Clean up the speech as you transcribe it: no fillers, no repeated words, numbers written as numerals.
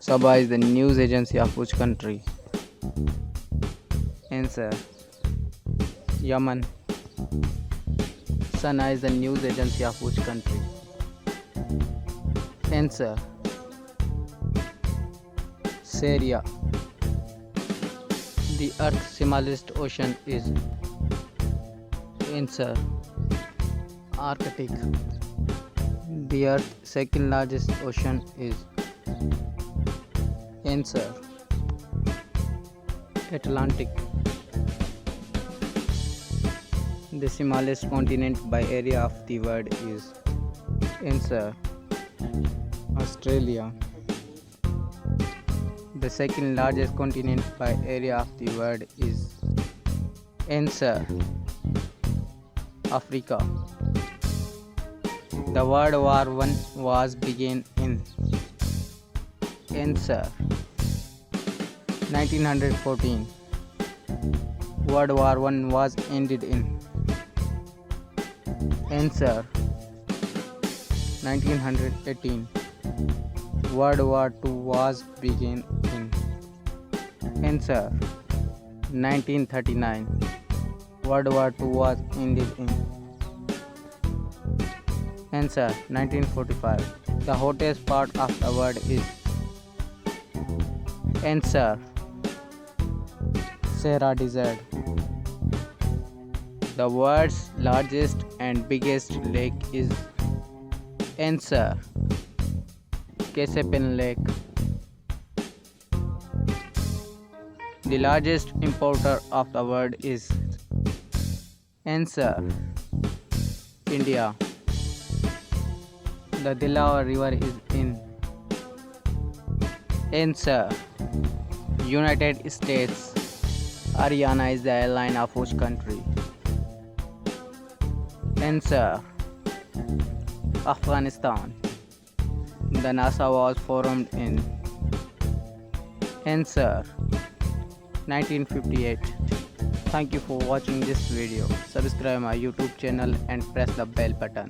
Sabah is the news agency of which country? Answer: Yemen. Sana is the news agency of which country? Answer: Syria. The Earth's smallest ocean is? Answer: Arctic. The Earth's second largest ocean is? Answer: Atlantic. The smallest continent by area of the world is? Answer: Australia. The second largest continent by area of the world is? Answer: Africa. The World War I was began in? Answer: 1914. World War I was ended in? Answer: 1918. World War II was began in? Answer: 1939. World War II was ended in? Answer: 1945. The hottest part of the world is? Answer: Sahara Desert. The world's largest and biggest lake is? Answer: Caspian Lake. The largest importer of the world is? Answer: India. The Delaware River is in? Answer: United States. Haryana is the airline of which country? Answer: Afghanistan. The NASA was formed in? Answer: 1958. Thank you for watching this video. Subscribe my YouTube channel and press the bell button.